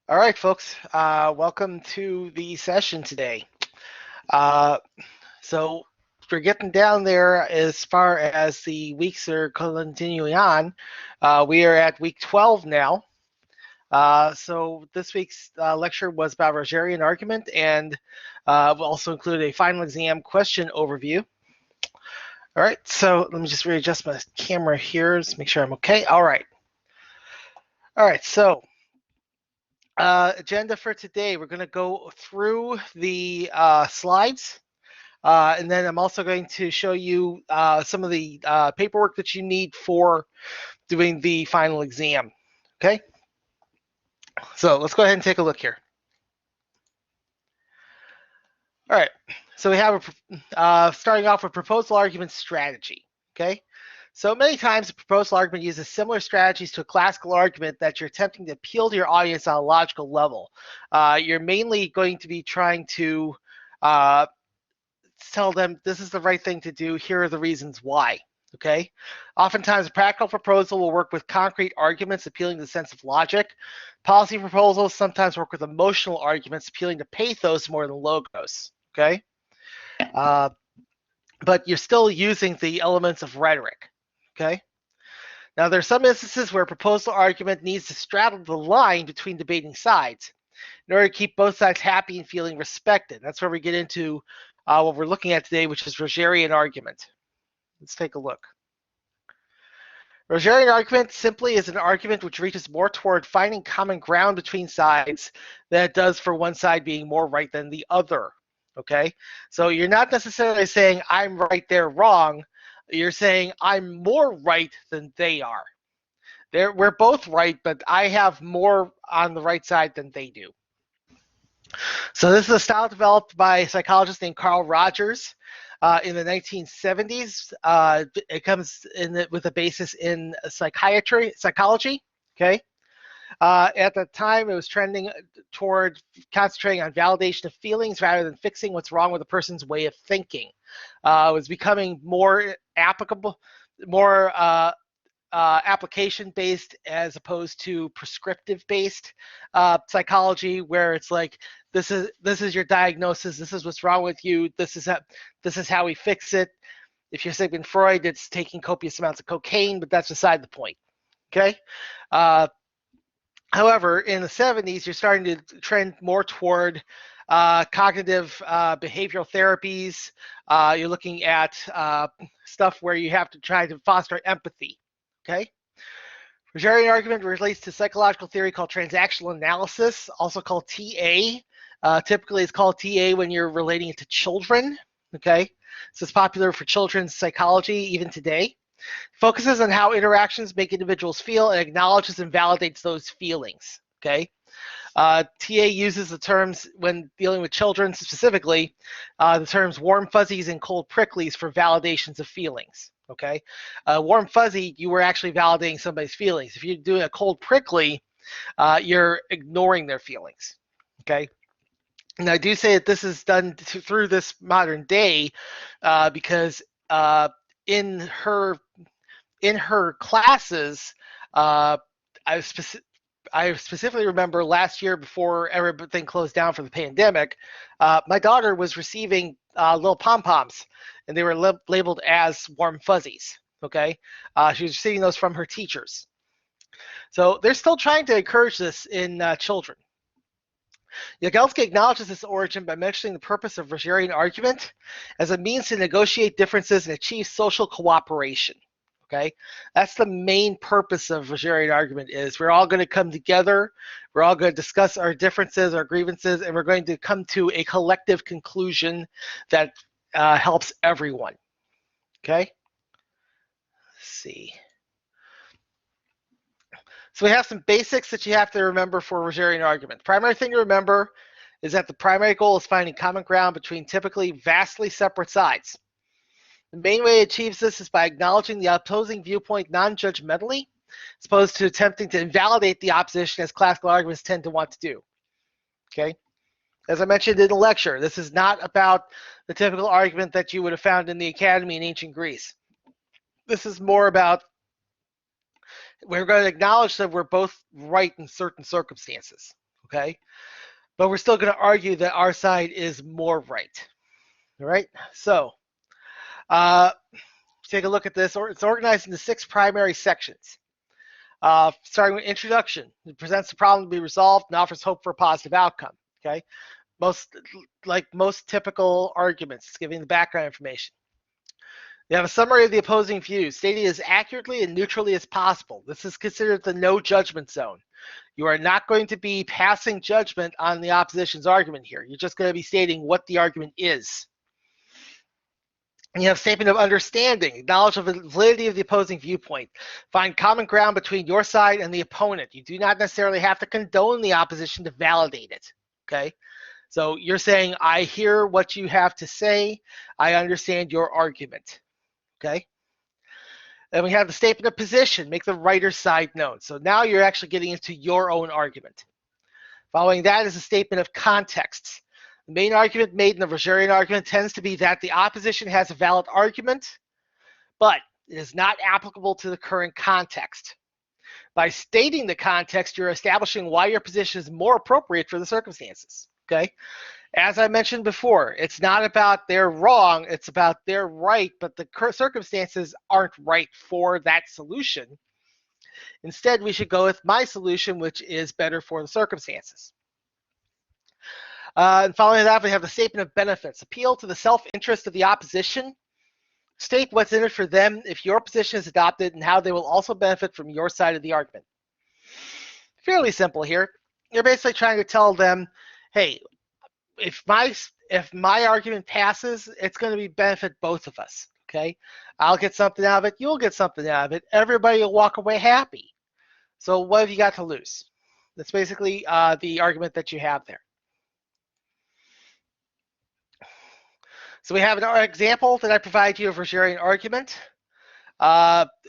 All right, folks. Welcome to the session today. Uh, so we're getting down there as far as the weeks are continuing on. We are at week 12 now. So this week's lecture was about Rogerian argument, and we'll also include a final exam question overview. All right, so let me just readjust my camera here to make sure I'm okay. All right. So agenda for today, we're going to go through the slides, and then I'm also going to show you some of the paperwork that you need for doing the final exam. Okay, so let's go ahead and take a look here. All right, so we have starting off with proposal argument strategy. Okay, so many times a proposal argument uses similar strategies to a classical argument that you're attempting to appeal to your audience on a logical level. You're mainly going to be trying to tell them this is the right thing to do, here are the reasons why. Okay, oftentimes a practical proposal will work with concrete arguments appealing to the sense of logic. Policy proposals sometimes work with emotional arguments appealing to pathos more than logos. Okay, but you're still using the elements of rhetoric. Okay, now there are some instances where a proposal argument needs to straddle the line between debating sides in order to keep both sides happy and feeling respected. That's where we get into what we're looking at today, which is Rogerian argument. Let's take a look. Rogerian argument simply is an argument which reaches more toward finding common ground between sides than it does for one side being more right than the other. Okay, so you're not necessarily saying I'm right, they're wrong. You're saying I'm more right than they are. We're both right, but I have more on the right side than they do. So this is a style developed by a psychologist named Carl Rogers in the 1970s. It comes with a basis in psychology. Okay. At the time, it was trending toward concentrating on validation of feelings rather than fixing what's wrong with a person's way of thinking. It was becoming more applicable, more application-based as opposed to prescriptive-based psychology, where it's like this is your diagnosis, this is what's wrong with you, this is how we fix it. If you're Sigmund Freud, it's taking copious amounts of cocaine, but that's beside the point. Okay. However, in the 70s, you're starting to trend more toward cognitive behavioral therapies. You're looking at stuff where you have to try to foster empathy. Okay. Rogerian argument relates to psychological theory called transactional analysis, also called TA. Typically, it's called TA when you're relating it to children. Okay. So it's popular for children's psychology even today. Focuses on how interactions make individuals feel and acknowledges and validates those feelings. Okay. TA uses the terms, when dealing with children specifically, the terms warm fuzzies and cold pricklies for validations of feelings. Okay. Warm fuzzy, you were actually validating somebody's feelings. If you're doing a cold prickly, you're ignoring their feelings. Okay. And I do say that this is done through this modern day because in her classes, I specifically remember last year before everything closed down for the pandemic, my daughter was receiving little pom-poms, and they were labeled as warm fuzzies. Okay, she was receiving those from her teachers. So they're still trying to encourage this in children. Yagelski acknowledges this origin by mentioning the purpose of Rogerian argument as a means to negotiate differences and achieve social cooperation. Okay, that's the main purpose of Rogerian argument. Is we're all going to come together, we're all going to discuss our differences, our grievances, and we're going to come to a collective conclusion that helps everyone. Okay, let's see. So we have some basics that you have to remember for Rogerian argument. The primary thing to remember is that the primary goal is finding common ground between typically vastly separate sides. The main way it achieves this is by acknowledging the opposing viewpoint non-judgmentally, as opposed to attempting to invalidate the opposition as classical arguments tend to want to do. Okay? As I mentioned in the lecture, this is not about the typical argument that you would have found in the academy in ancient Greece. This is more about we're going to acknowledge that we're both right in certain circumstances. okay? But we're still going to argue that our side is more right, all right? So take a look at this. It's organized into 6 primary sections. Starting with introduction. It presents the problem to be resolved and offers hope for a positive outcome, okay? Like most typical arguments, it's giving the background information. You have a summary of the opposing views, stating as accurately and neutrally as possible. This is considered the no judgment zone. You are not going to be passing judgment on the opposition's argument here. You're just going to be stating what the argument is. And you have statement of understanding, knowledge of the validity of the opposing viewpoint. Find common ground between your side and the opponent. You do not necessarily have to condone the opposition to validate it, okay? So you're saying, I hear what you have to say. I understand your argument, okay? Then we have the statement of position, make the writer's side known. So now you're actually getting into your own argument. Following that is a statement of context. The main argument made in the Rogerian argument tends to be that the opposition has a valid argument, but it is not applicable to the current context. By stating the context, you're establishing why your position is more appropriate for the circumstances, okay? As I mentioned before, it's not about they're wrong, it's about they're right, but the circumstances aren't right for that solution. Instead, we should go with my solution, which is better for the circumstances. And following that, we have the statement of benefits. Appeal to the self-interest of the opposition. State what's in it for them if your position is adopted and how they will also benefit from your side of the argument. Fairly simple here. You're basically trying to tell them, hey, if my argument passes, it's going to benefit both of us, okay? I'll get something out of it. You'll get something out of it. Everybody will walk away happy. So what have you got to lose? That's basically the argument that you have there. So we have an example that I provide you of Rogerian argument.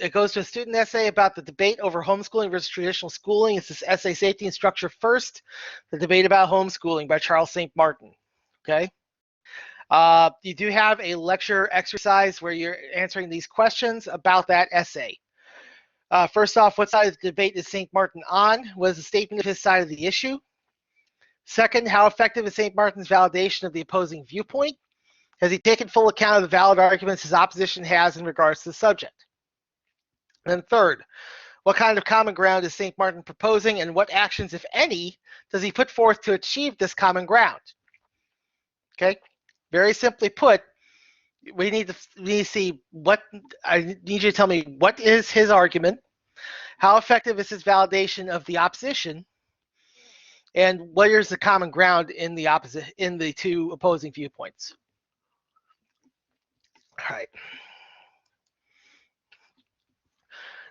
It goes to a student essay about the debate over homeschooling versus traditional schooling. It's this essay, Safety and Structure First, the debate about homeschooling by Charles St. Martin. Okay. You do have a lecture exercise where you're answering these questions about that essay. First off, what side of the debate is St. Martin on? What is the statement of his side of the issue? Second, how effective is St. Martin's validation of the opposing viewpoint? Has he taken full account of the valid arguments his opposition has in regards to the subject? And then third, what kind of common ground is St. Martin proposing, and what actions, if any, does he put forth to achieve this common ground? Okay, very simply put, we need to see what, I need you to tell me what is his argument, how effective is his validation of the opposition, and what is the common ground in the two opposing viewpoints. All right.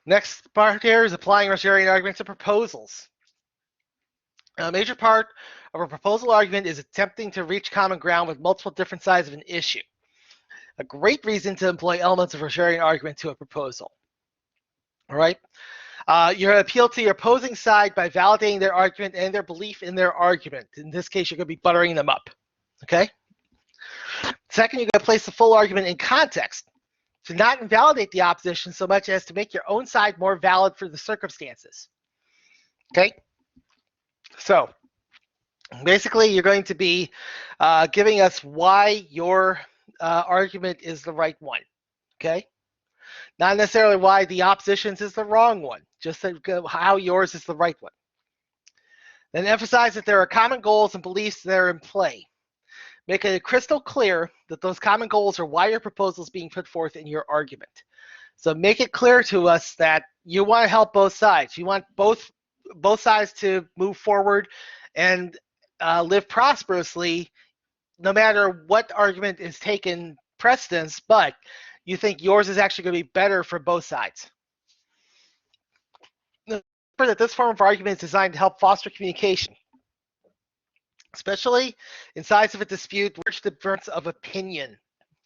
Next part here is applying Rogerian arguments to proposals. A major part of a proposal argument is attempting to reach common ground with multiple different sides of an issue. A great reason to employ elements of Rogerian argument to a proposal. All right. You appeal to your opposing side by validating their argument and their belief in their argument. In this case, you're going to be buttering them up. Okay. Second, you're going to place the full argument in context to not invalidate the opposition so much as to make your own side more valid for the circumstances. Okay? So, basically, you're going to be giving us why your argument is the right one. Okay? Not necessarily why the opposition's is the wrong one, just how yours is the right one. Then emphasize that there are common goals and beliefs that are in play. Make it crystal clear that those common goals are why your proposal is being put forth in your argument. So make it clear to us that you want to help both sides. You want both sides to move forward and live prosperously, no matter what argument is taken precedence, but you think yours is actually going to be better for both sides. Remember that this form of argument is designed to help foster communication, especially in sides of a dispute which difference of opinion.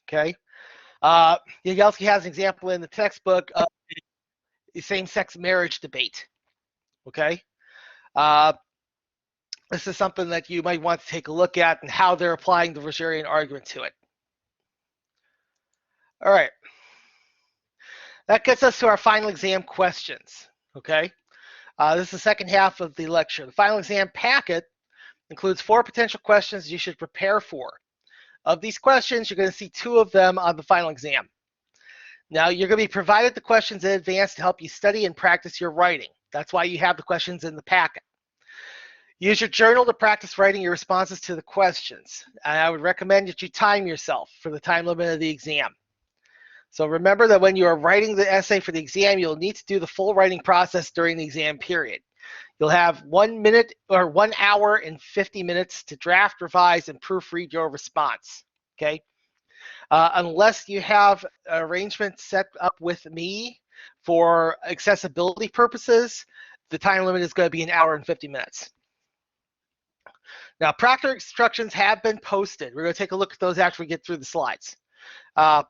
Okay, Yagelski has an example in the textbook of the same-sex marriage debate. Okay, this is something that you might want to take a look at and how they're applying the Rogerian argument to it. All right, that gets us to our final exam questions. Okay, this is the second half of the lecture. The final exam packet Includes 4 potential questions you should prepare for. Of these questions, you're going to see 2 of them on the final exam. Now, you're going to be provided the questions in advance to help you study and practice your writing. That's why you have the questions in the packet. Use your journal to practice writing your responses to the questions. And I would recommend that you time yourself for the time limit of the exam. So remember that when you are writing the essay for the exam, you'll need to do the full writing process during the exam period. You'll have 1 minute or 1 hour and 50 minutes to draft, revise, and proofread your response. Okay. Unless you have an arrangement set up with me for accessibility purposes, the time limit is going to be 1 hour and 50 minutes. Now, Proctor instructions have been posted. We're going to take a look at those after we get through the slides.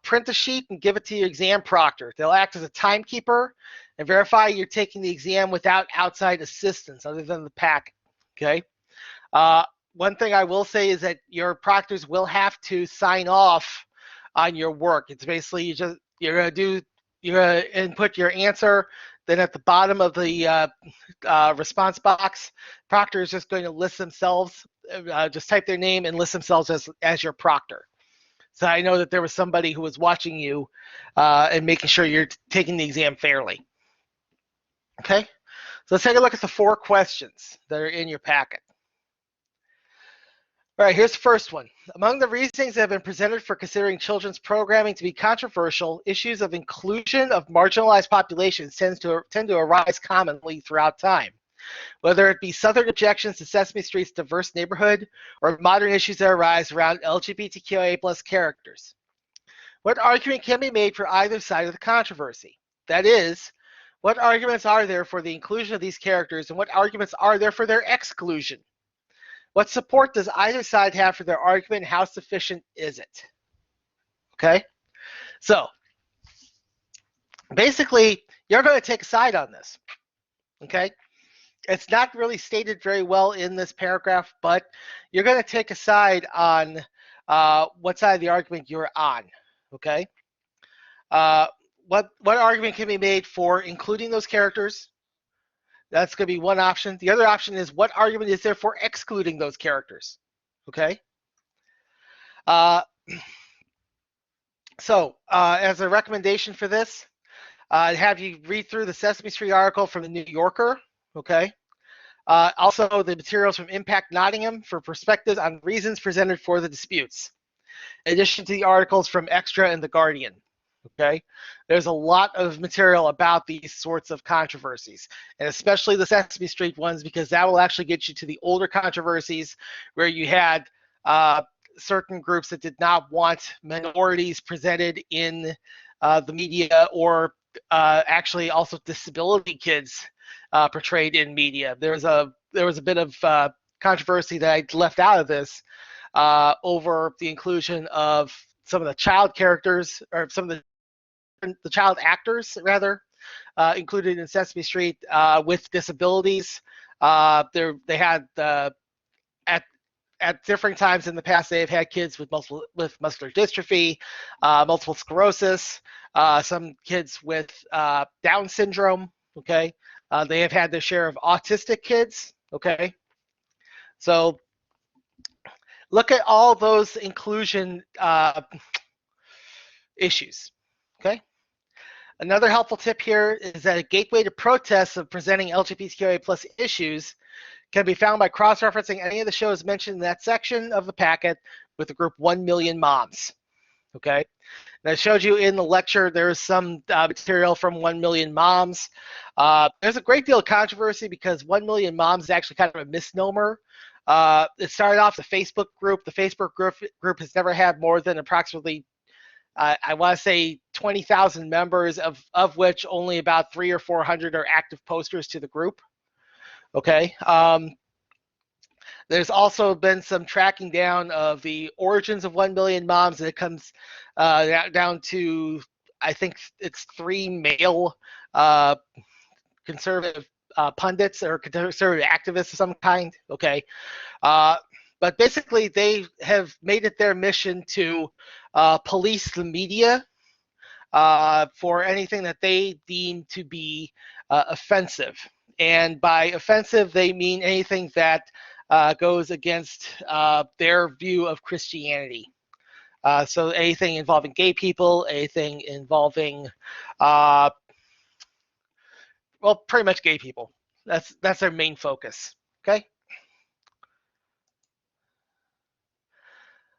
Print a sheet and give it to your exam proctor. They'll act as a timekeeper and verify you're taking the exam without outside assistance other than the packet. Okay. One thing I will say is that your proctors will have to sign off on your work. It's basically you're gonna input your answer. Then at the bottom of the response box, proctor is just going to list themselves. Just type their name and list themselves as your proctor. So I know that there was somebody who was watching you and making sure you're taking the exam fairly. Okay, so let's take a look at the 4 questions that are in your packet. All right, here's the first one. Among the reasonings that have been presented for considering children's programming to be controversial, issues of inclusion of marginalized populations tend to arise commonly throughout time. Whether it be Southern objections to Sesame Street's diverse neighborhood or modern issues that arise around LGBTQIA+ characters. What argument can be made for either side of the controversy? That is, what arguments are there for the inclusion of these characters and what arguments are there for their exclusion? What support does either side have for their argument and how sufficient is it? Okay, so basically you're going to take a side on this. Okay, it's not really stated very well in this paragraph, but you're going to take a side on what side of the argument you're on. Okay, what argument can be made for including those characters? That's going to be one option. The other option is what argument is there for excluding those characters? Okay. So as a recommendation for this, have you read through the Sesame Street article from the New Yorker. Okay. Also the materials from Impact Nottingham for perspectives on reasons presented for the disputes. In addition to the articles from Extra and The Guardian. Okay, there's a lot of material about these sorts of controversies, and especially the Sesame Street ones, because that will actually get you to the older controversies where you had certain groups that did not want minorities presented in the media, or actually also disability kids portrayed in media. There was a bit of controversy that I left out of this over the inclusion of some of the child characters, or some of the child actors rather, included in Sesame Street with disabilities. They had at different times in the past, they have had kids with muscular dystrophy, multiple sclerosis, some kids with Down syndrome. Okay, they have had their share of autistic kids. Okay, so look at all those inclusion issues. Okay. Another helpful tip here is that a gateway to protests of presenting LGBTQIA+ issues can be found by cross-referencing any of the shows mentioned in that section of the packet with the group 1 Million Moms. Okay, and I showed you in the lecture there's some material from 1 Million Moms. There's a great deal of controversy because 1 Million Moms is actually kind of a misnomer. It started off the Facebook group. The Facebook group has never had more than approximately I want to say 20,000 members, of which only about 300 or 400 are active posters to the group. Okay. There's also been some tracking down of the origins of 1 Million Moms, and it comes down to, I think it's 3 male conservative pundits or conservative activists of some kind. Okay. But basically, they have made it their mission to police the media for anything that they deem to be offensive. And by offensive, they mean anything that goes against their view of Christianity. So anything involving gay people, anything involving, well, pretty much gay people. That's their main focus. Okay.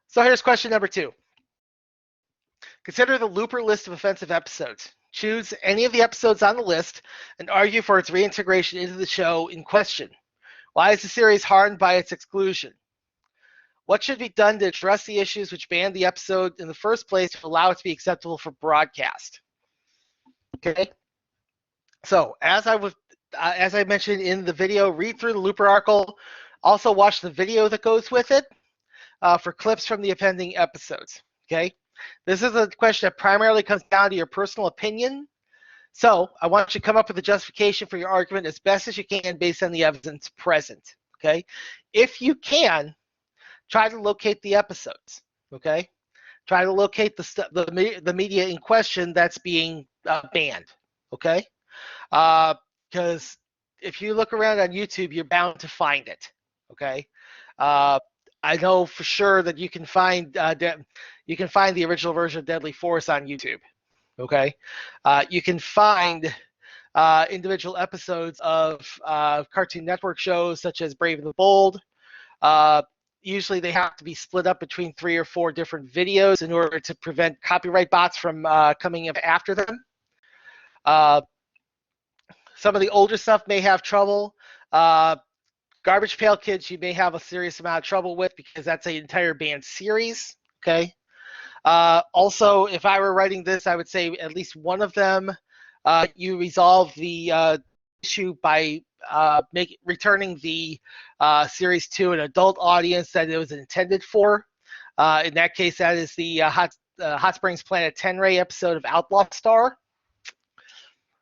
So here's question number 2. Consider the looper list of offensive episodes. Choose any of the episodes on the list and argue for its reintegration into the show in question. Why is the series harmed by its exclusion? What should be done to address the issues which banned the episode in the first place to allow it to be acceptable for broadcast? Okay. So as I mentioned in the video, read through the looper article. Also watch the video that goes with it for clips from the offending episodes. Okay. This is a question that primarily comes down to your personal opinion. So I want you to come up with a justification for your argument as best as you can based on the evidence present. Okay. If you can, try to locate the episodes. Okay. Try to locate the media in question that's being banned. Okay. Because if you look around on YouTube, you're bound to find it. Okay. I know for sure that you can find the original version of Deadly Force on YouTube. Okay, you can find individual episodes of Cartoon Network shows such as Brave and the Bold. Usually they have to be split up between 3 or 4 different videos in order to prevent copyright bots from coming up after them. Some of the older stuff may have trouble. Garbage Pail Kids, you may have a serious amount of trouble with because that's an entire banned series. Okay. Also, if I were writing this, I would say at least one of them, you resolve the issue by returning the series to an adult audience that it was intended for. In that case, that is the Hot Springs Planet 10 Ray episode of Outlaw Star.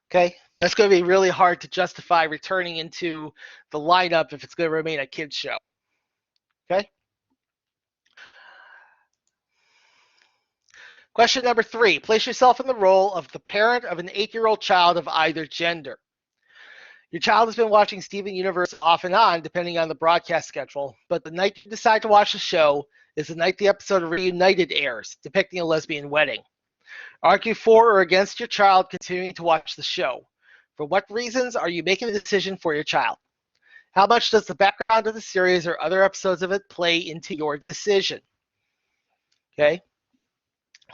Okay. That's going to be really hard to justify returning into the lineup if it's going to remain a kids show. Okay. Question number 3. Place yourself in the role of the parent of an 8-year-old child of either gender. Your child has been watching Steven Universe off and on, depending on the broadcast schedule, but the night you decide to watch the show is the night the episode of Reunited airs, depicting a lesbian wedding. Argue for or against your child continuing to watch the show. For what reasons are you making the decision for your child? How much does the background of the series or other episodes of it play into your decision? Okay.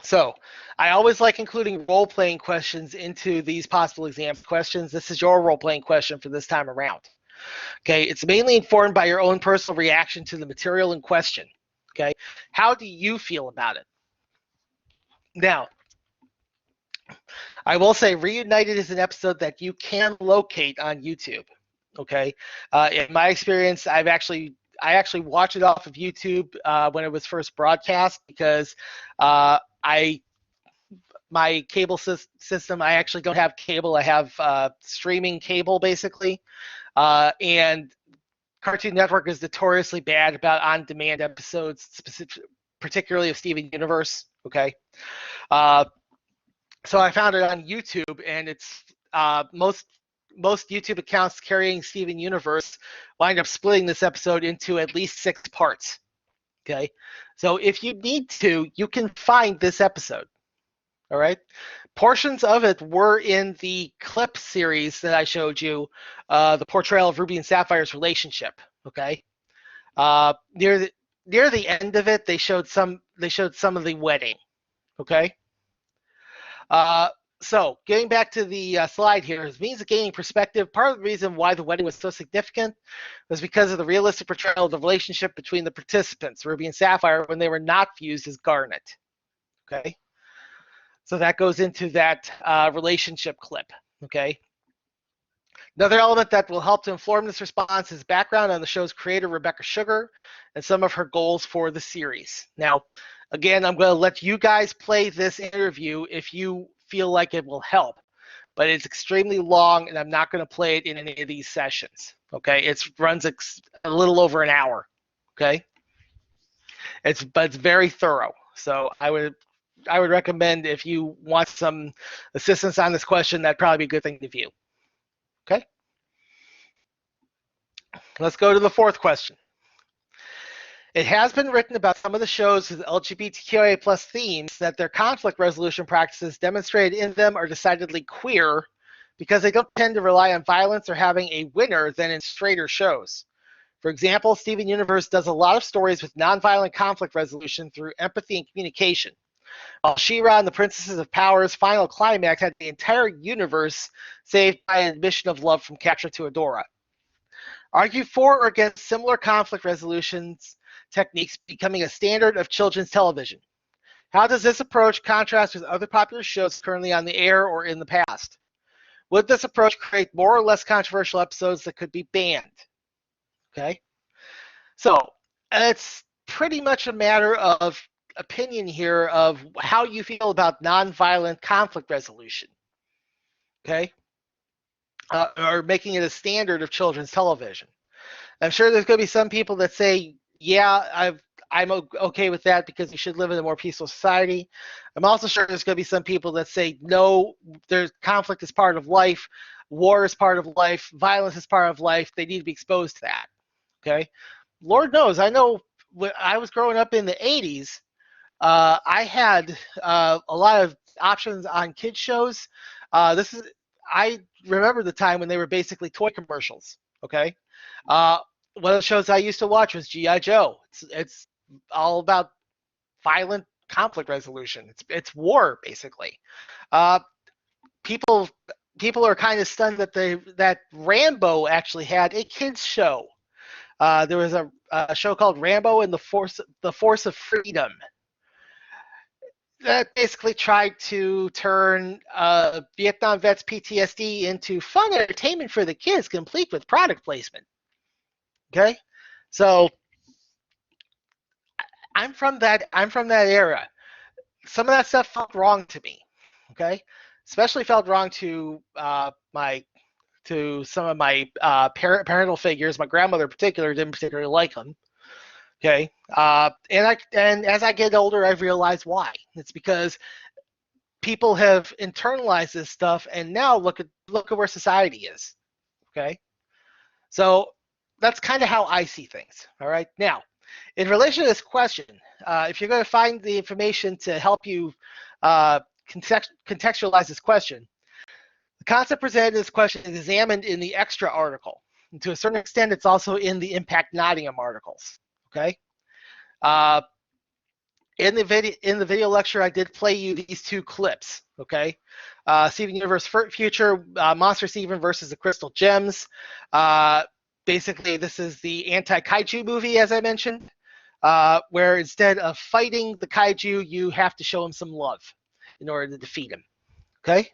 So I always like including role-playing questions into these possible exam questions. This is your role-playing question for this time around. Okay. It's mainly informed by your own personal reaction to the material in question. Okay. How do you feel about it? Now, I will say Reunited is an episode that you can locate on YouTube. Okay. In my experience, I actually watched it off of YouTube when it was first broadcast because my cable system, I actually don't have cable. I have streaming cable basically. And Cartoon Network is notoriously bad about on-demand episodes, particularly of Steven Universe. Okay. So I found it on YouTube, and it's most YouTube accounts carrying Steven Universe wind up splitting this episode into at least 6 parts. Okay, so if you need to, you can find this episode. All right, portions of it were in the clip series that I showed you, the portrayal of Ruby and Sapphire's relationship. Okay, near the end of it, they showed some of the wedding. Okay. So getting back to the slide here, as means of gaining perspective, part of the reason why the wedding was so significant was because of the realistic portrayal of the relationship between the participants, Ruby and Sapphire, when they were not fused as Garnet. Okay, so that goes into that relationship clip. Okay. Another element that will help to inform this response is background on the show's creator, Rebecca Sugar, and some of her goals for the series. Now, again, I'm going to let you guys play this interview if you feel like it will help, but it's extremely long, and I'm not going to play it in any of these sessions. Okay, it runs a little over an hour. Okay, but it's very thorough. So I would recommend if you want some assistance on this question, that'd probably be a good thing to view. Okay, let's go to the 4th question. It has been written about some of the shows with LGBTQIA plus themes that their conflict resolution practices demonstrated in them are decidedly queer because they don't tend to rely on violence or having a winner than in straighter shows. For example, Steven Universe does a lot of stories with nonviolent conflict resolution through empathy and communication. While She-Ra and the Princesses of Power's final climax had the entire universe saved by an admission of love from Catra to Adora. Argue for or against similar conflict resolutions techniques becoming a standard of children's television. How does this approach contrast with other popular shows currently on the air or in the past? Would this approach create more or less controversial episodes that could be banned? Okay, so it's pretty much a matter of opinion here of how you feel about nonviolent conflict resolution. Okay, or making it a standard of children's television. I'm sure there's going to be some people that say, yeah, I'm okay with that because we should live in a more peaceful society. I'm also sure there's going to be some people that say, no, there's conflict is part of life, war is part of life, violence is part of life. They need to be exposed to that. Okay, Lord knows, I know when I was growing up in the 80s, I had a lot of options on kids shows. This is I remember the time when they were basically toy commercials. Okay, uh, one of the shows I used to watch was GI Joe. It's all about violent conflict resolution. It's war basically. Uh, people people are kind of stunned that Rambo actually had a kids show. There was a show called Rambo and the Force of Freedom that basically tried to turn Vietnam vets PTSD into fun entertainment for the kids, complete with product placement. Okay, so I'm from that era. Some of that stuff felt wrong to me. Okay, especially felt wrong to my to some of my parental figures. My grandmother in particular didn't particularly like them. Okay, and as I get older, I've realized why. It's because people have internalized this stuff, and now look at where society is. Okay, so that's kind of how I see things. All right, now in relation to this question, if you're going to find the information to help you contextualize this question, the concept presented in this question is examined in the extra article. And to a certain extent, it's also in the Impact Nottingham articles. Okay. Uh, in the video lecture, I did play you these two clips. Okay. Steven Universe Future, Monster Steven versus the Crystal Gems. Basically, this is the anti-kaiju movie, as I mentioned, where instead of fighting the kaiju, you have to show him some love in order to defeat him. Okay.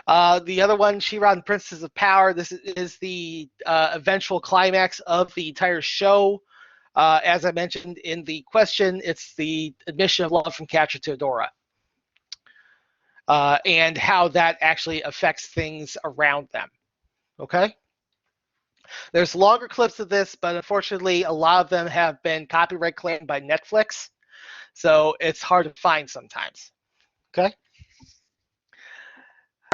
The other one, She-Ra and Princess of Power. This is the eventual climax of the entire show. As I mentioned in the question, it's the admission of love from Catra to Adora, and how that actually affects things around them. Okay? There's longer clips of this, but unfortunately, a lot of them have been copyright claimed by Netflix, so it's hard to find sometimes. Okay?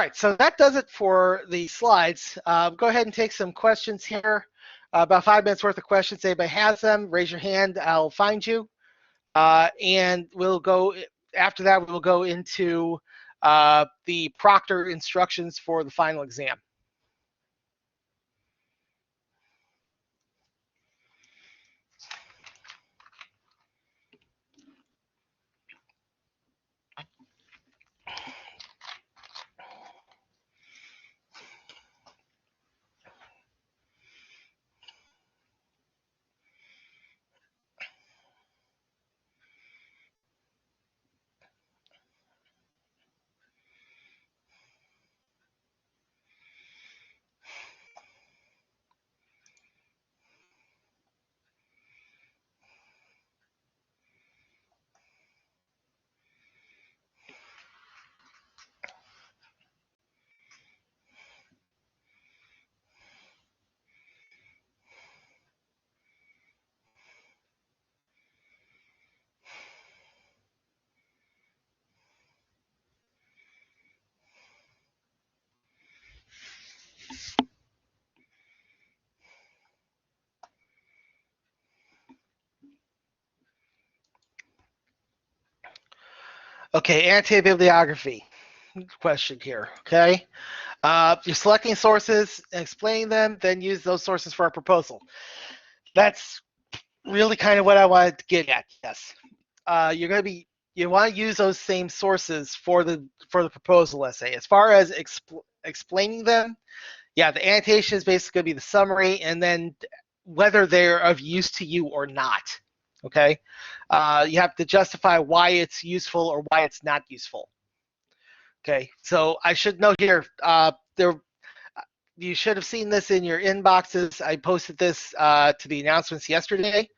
All right, so that does it for the slides. Go ahead and take some questions here. About 5 minutes worth of questions. Anybody has them, raise your hand. I'll find you. And we'll go, after that, we'll go into the Proctor instructions for the final exam. Okay, antibibliography question here. Okay, you're selecting sources, explaining them, then use those sources for a proposal. That's really kind of what I wanted to get at. Yes, you want to use those same sources for the proposal essay. As far as explaining them, yeah, the annotation is basically going to be the summary, and then whether they're of use to you or not. Okay, you have to justify why it's useful or why it's not useful. Okay, so I should note here, you should have seen this in your inboxes. I posted this to the announcements yesterday.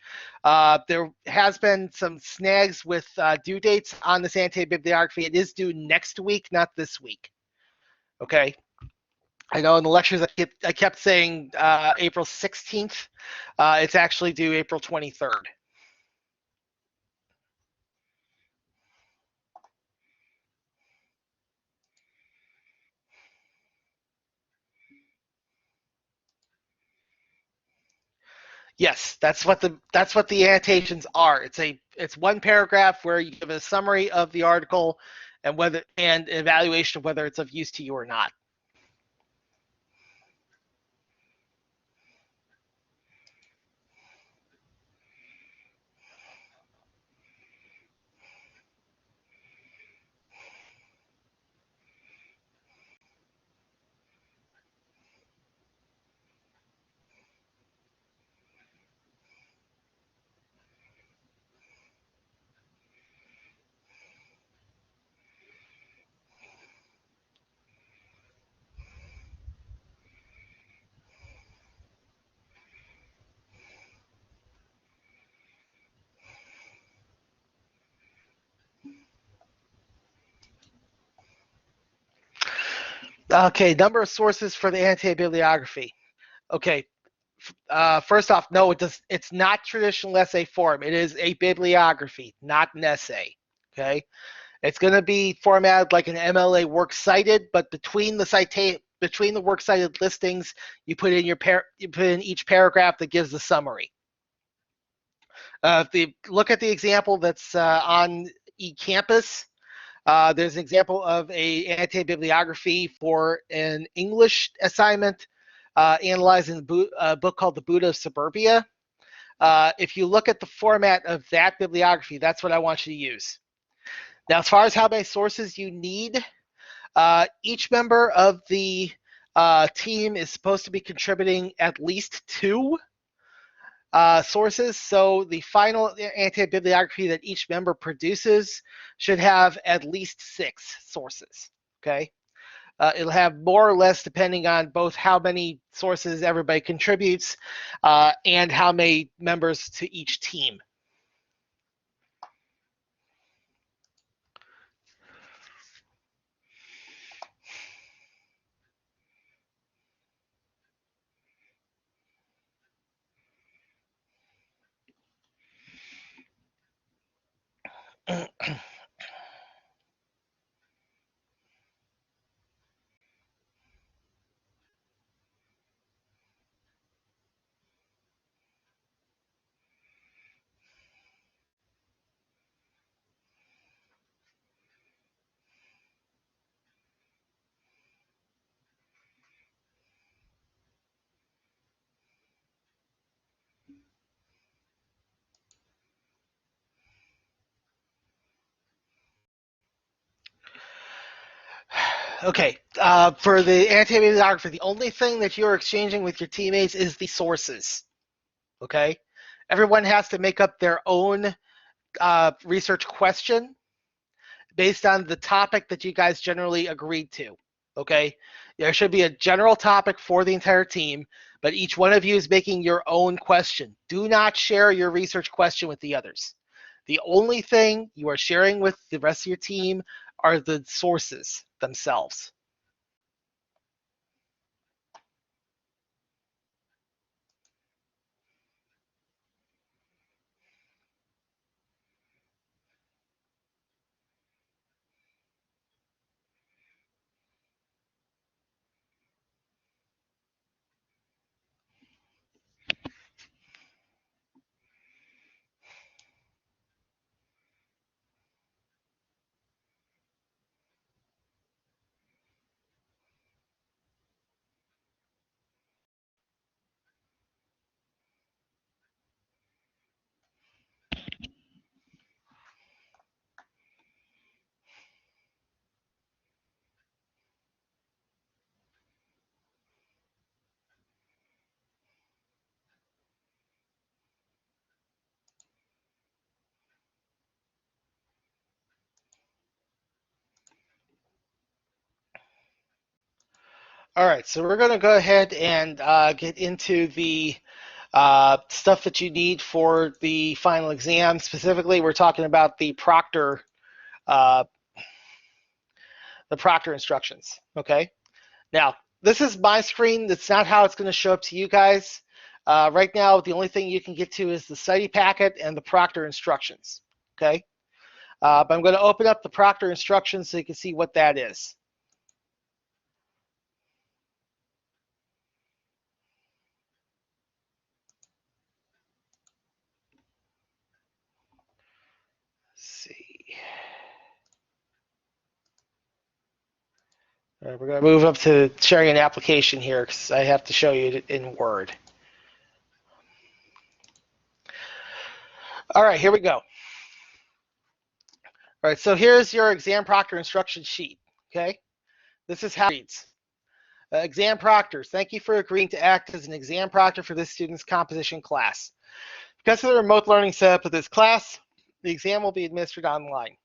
There has been some snags with due dates on this anti-bibliography. It is due next week, not this week. Okay. I know in the lectures I kept saying April 16th. It's actually due April 23rd. Yes, that's what the annotations are. It's one paragraph where you give a summary of the article and evaluation of whether it's of use to you or not. Okay, number of sources for the anti-bibliography. Okay, first off, no, it's not traditional essay form. It is a bibliography, not an essay. Okay, it's going to be formatted like an MLA works cited, but between the works cited listings, you put in each paragraph that gives the summary. If you look at the example that's on eCampus, there's an example of a anti-bibliography for an English assignment analyzing a book called The Buddha of Suburbia. If you look at the format of that bibliography, that's what I want you to use. Now, as far as how many sources you need, each member of the team is supposed to be contributing at least 2 sources. So the final anti-bibliography that each member produces should have at least 6 sources. Okay. It'll have more or less depending on both how many sources everybody contributes and how many members to each team. Okay, for the anti-bibliography, the only thing that you're exchanging with your teammates is the sources. Okay, everyone has to make up their own research question based on the topic that you guys generally agreed to. Okay, there should be a general topic for the entire team, but each one of you is making your own question. Do not share your research question with the others. The only thing you are sharing with the rest of your team are the sources themselves. All right, so we're going to go ahead and get into the stuff that you need for the final exam. Specifically, we're talking about the Proctor instructions. Okay. Now, this is my screen. That's not how it's going to show up to you guys. Right now, the only thing you can get to is the study packet and the Proctor instructions. Okay. But I'm going to open up the Proctor instructions so you can see what that is. See. All right, we're going to move up to sharing an application here because I have to show you it in Word. All right, here we go. All right, so here's your exam proctor instruction sheet. Okay, this is how it reads. Exam proctors, thank you for agreeing to act as an exam proctor for this student's composition class. Because of the remote learning setup of this class, the exam will be administered online.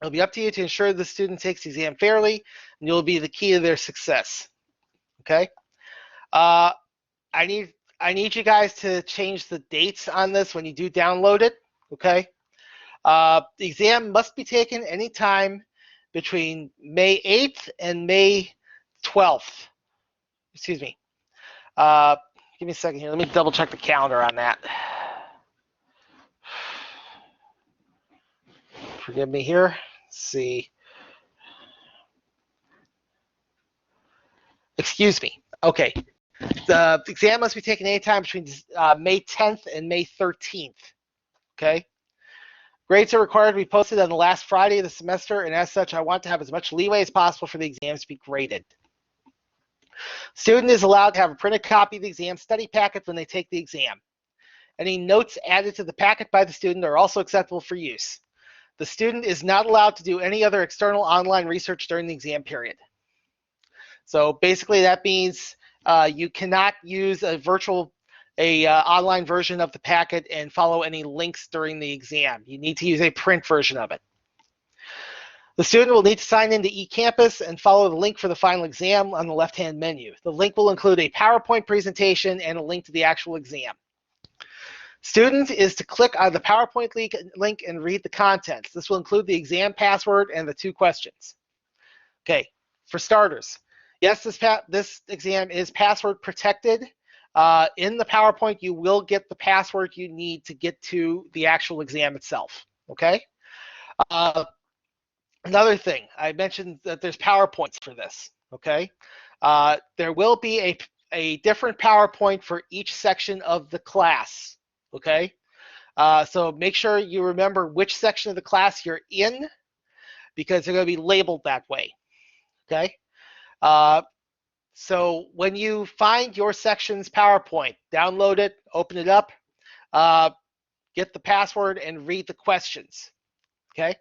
It'll be up to you to ensure the student takes the exam fairly, and you'll be the key to their success. Okay. I need you guys to change the dates on this when you do download it. Okay. The exam must be taken anytime between May 8th and May 12th. Excuse me. Give me a second here. Let me double check the calendar on that. Forgive me here. Let's see. Excuse me. Okay. The exam must be taken anytime between May 10th and May 13th. Okay. Grades are required to be posted on the last Friday of the semester, and as such, I want to have as much leeway as possible for the exams to be graded. Student is allowed to have a printed copy of the exam study packet when they take the exam. Any notes added to the packet by the student are also acceptable for use. The student is not allowed to do any other external online research during the exam period. So basically that means you cannot use a online version of the packet and follow any links during the exam. You need to use a print version of it. The student will need to sign into eCampus and follow the link for the final exam on the left-hand menu. The link will include a PowerPoint presentation and a link to the actual exam. Student is to click on the PowerPoint link and read the contents. This will include the exam password and the 2 questions. Okay, for starters, yes, this exam is password protected. In the PowerPoint, you will get the password you need to get to the actual exam itself. Okay. Another thing, I mentioned that there's PowerPoints for this. Okay. There will be a different PowerPoint for each section of the class. Okay. So make sure you remember which section of the class you're in, because they're going to be labeled that way. Okay. So when you find your section's PowerPoint, download it, open it up, get the password, and read the questions. Okay.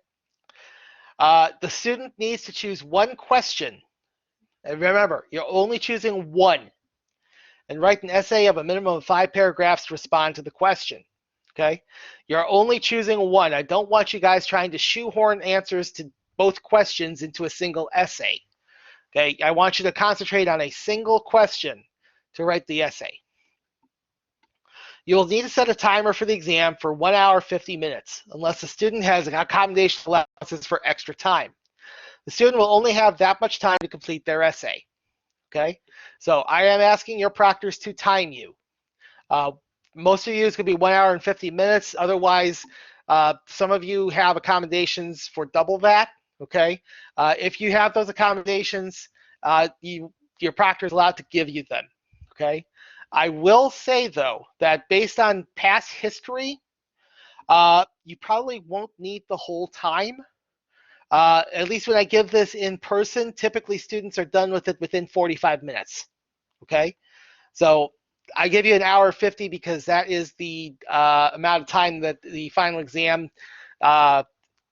The student needs to choose one question. And remember, you're only choosing one. And write an essay of a minimum of 5 paragraphs to respond to the question. Okay. You're only choosing one. I don't want you guys trying to shoehorn answers to both questions into a single essay. Okay, I want you to concentrate on a single question to write the essay. You will need to set a timer for the exam for 1 hour, 50 minutes, unless the student has accommodation allowances for extra time. The student will only have that much time to complete their essay. Okay, so I am asking your proctors to time you. Most of you is going to be 1 hour and 50 minutes. Otherwise, some of you have accommodations for double that. Okay, if you have those accommodations, your proctor is allowed to give you them. Okay, I will say though that based on past history, you probably won't need the whole time. At least when I give this in person, typically students are done with it within 45 minutes. Okay, so I give you 1 hour 50 because that is the amount of time that the final exam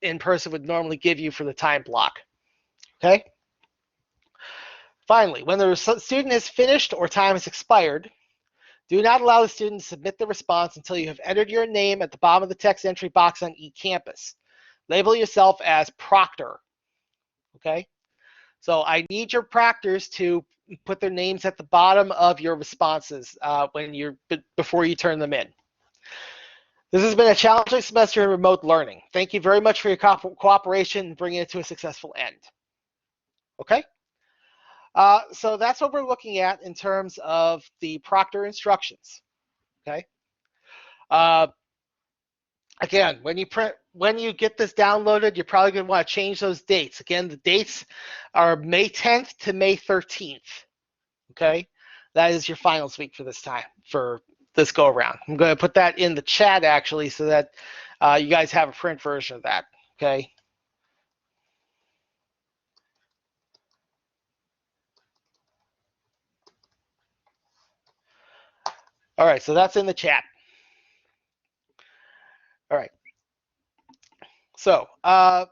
in person would normally give you for the time block. Okay. Finally, when the student has finished or time has expired, do not allow the student to submit the response until you have entered your name at the bottom of the text entry box on eCampus. Label yourself as Proctor. Okay. So I need your proctors to put their names at the bottom of your responses before you turn them in. This has been a challenging semester in remote learning. Thank you very much for your cooperation in bringing it to a successful end. Okay? So that's what we're looking at in terms of the Proctor Instructions. Okay? Again, when you get this downloaded, you're probably going to want to change those dates. Again, the dates are May 10th to May 13th. Okay? That is your finals week for this go around. I'm going to put that in the chat actually so that you guys have a print version of that. Okay? All right, so that's in the chat. All right. So that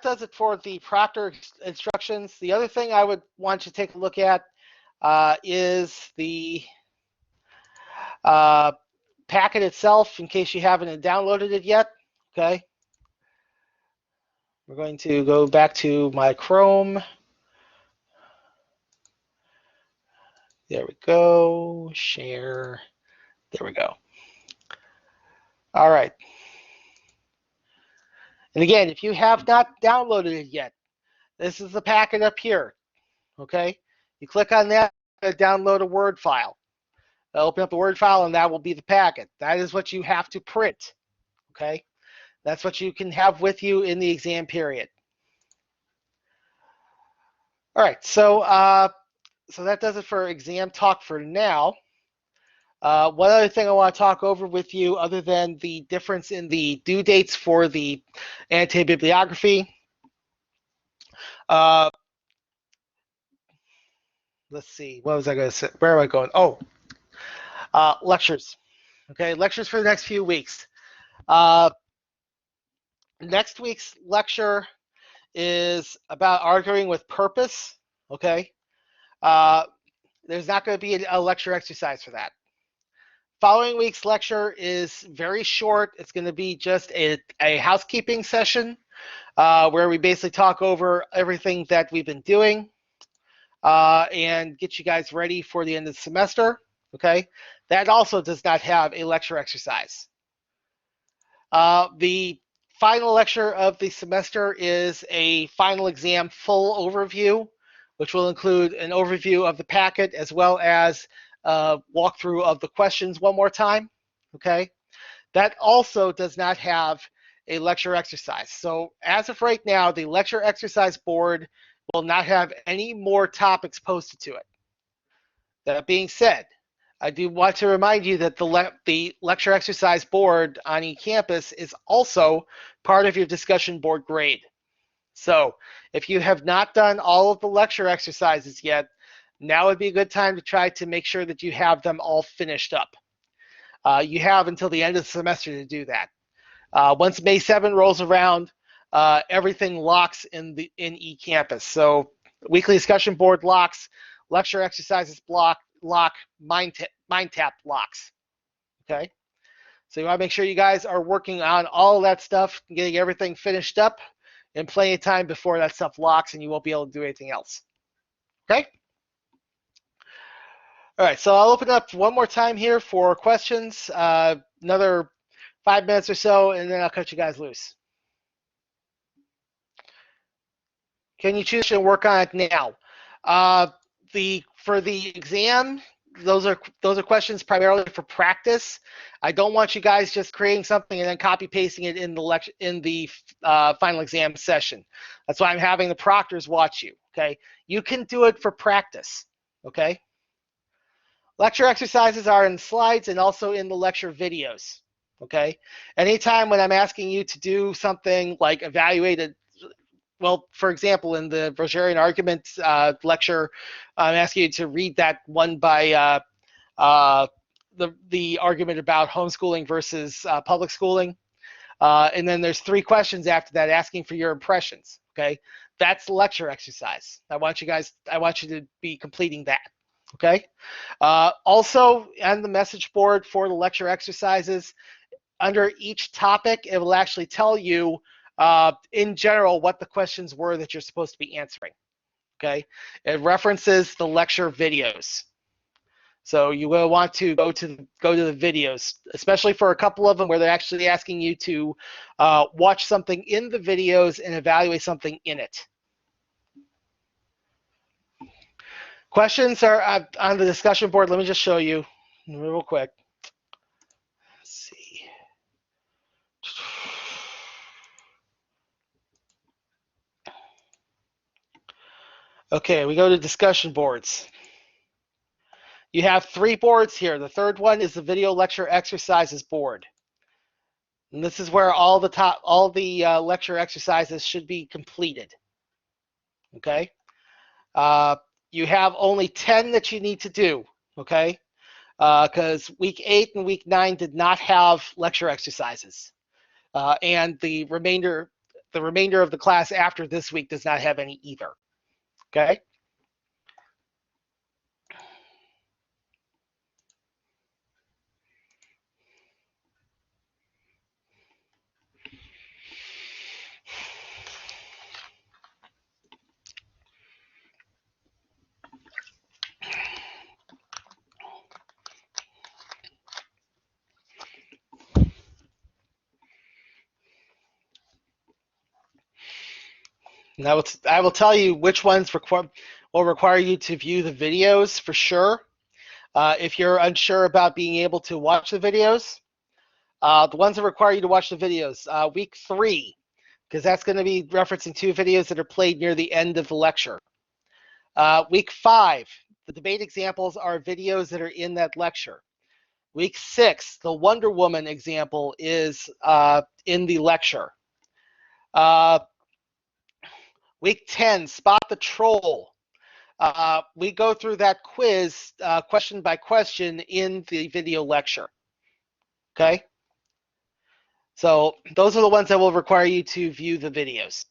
does it for the Proctor Instructions. The other thing I would want you to take a look at is the packet itself, in case you haven't downloaded it yet. Okay. We're going to go back to my Chrome. There we go. Share. There we go. All right. And again, if you have not downloaded it yet, this is the packet up here. Okay. You click on that, download a Word file. Open up the Word file, and that will be the packet. That is what you have to print. Okay. That's what you can have with you in the exam period. All right. So that does it for exam talk for now. One other thing I want to talk over with you, other than the difference in the due dates for the antibibliography. Let's see, what was I going to say? Where am I going? Oh, lectures. Okay, lectures for the next few weeks. Next week's lecture is about arguing with purpose. Okay, there's not going to be a lecture exercise for that. Following week's lecture is very short. It's going to be just a housekeeping session where we basically talk over everything that we've been doing and get you guys ready for the end of the semester. Okay, that also does not have a lecture exercise. The final lecture of the semester is a final exam full overview, which will include an overview of the packet as well as walkthrough of the questions one more time. Okay, that also does not have a lecture exercise. So as of right now, the lecture exercise board will not have any more topics posted to it. That being said, I do want to remind you that the lecture exercise board on eCampus is also part of your discussion board grade. So if you have not done all of the lecture exercises yet, now would be a good time to try to make sure that you have them all finished up. You have until the end of the semester to do that. Once May 7 rolls around, everything locks in eCampus. So weekly discussion board locks, lecture exercises lock, mind tap locks. Okay, so you want to make sure you guys are working on all of that stuff, getting everything finished up in plenty of time before that stuff locks and you won't be able to do anything else. Okay. All right, so I'll open up one more time here for questions, another 5 minutes or so, and then I'll cut you guys loose. Can you choose to work on it now? For the exam, those are questions primarily for practice. I don't want you guys just creating something and then copy pasting it in the final exam session. That's why I'm having the proctors watch you. Okay, you can do it for practice. Okay. Lecture exercises are in slides and also in the lecture videos. Okay. Anytime when I'm asking you to do something like evaluate well, for example, in the Rogerian argument lecture, I'm asking you to read that one by the argument about homeschooling versus public schooling. And then there's 3 questions after that asking for your impressions. Okay. That's the lecture exercise. I want you to be completing that. Okay. Also, on the message board for the lecture exercises, under each topic, it will actually tell you in general what the questions were that you're supposed to be answering. Okay, it references the lecture videos. So you will want to go to the videos, especially for a couple of them where they're actually asking you to watch something in the videos and evaluate something in it. Questions are on the discussion board. Let me just show you real quick. Let's see. Okay, we go to discussion boards. You have 3 boards here. The third one is the video lecture exercises board. And this is where all the lecture exercises should be completed. Okay? You have only 10 that you need to do, okay? Because week 8 and week 9 did not have lecture exercises. And the remainder of the class after this week does not have any either. Okay? And I will tell you which ones will require you to view the videos for sure. If you're unsure about being able to watch the videos, the ones that require you to watch the videos, week 3, because that's going to be referencing 2 videos that are played near the end of the lecture. Week 5, the debate examples are videos that are in that lecture. Week 6, the Wonder Woman example is in the lecture. Week 10, Spot the Troll. We go through that quiz question by question in the video lecture. Okay? So those are the ones that will require you to view the videos.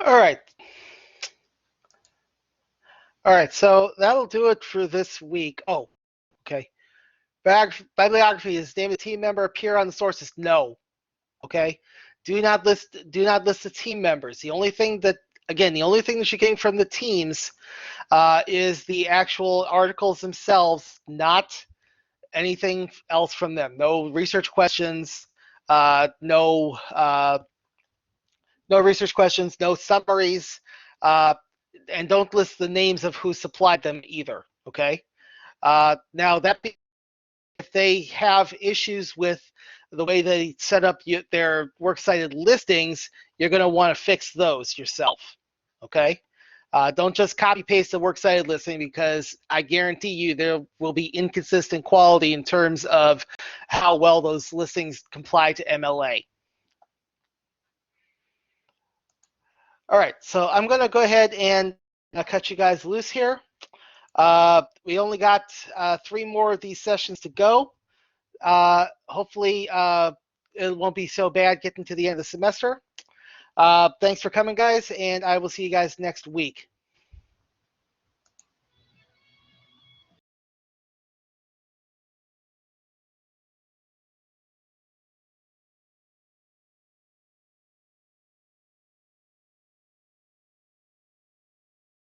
All right. All right, so that'll do it for this week. Oh, okay. Bibliography, is name of the team member appear on the sources? No. Okay. Do not list the team members. The only thing that you're getting from the teams is the actual articles themselves, not anything else from them. No research questions, no research questions, no summaries, and don't list the names of who supplied them either. Okay. Now if they have issues with the way they set up their works cited listings, you're going to want to fix those yourself. Okay. Don't just copy paste the works cited listing, because I guarantee you there will be inconsistent quality in terms of how well those listings comply to MLA. All right, so I'm going to go ahead and cut you guys loose here. We only got 3 more of these sessions to go. Hopefully it won't be so bad getting to the end of the semester. Thanks for coming, guys, and I will see you guys next week.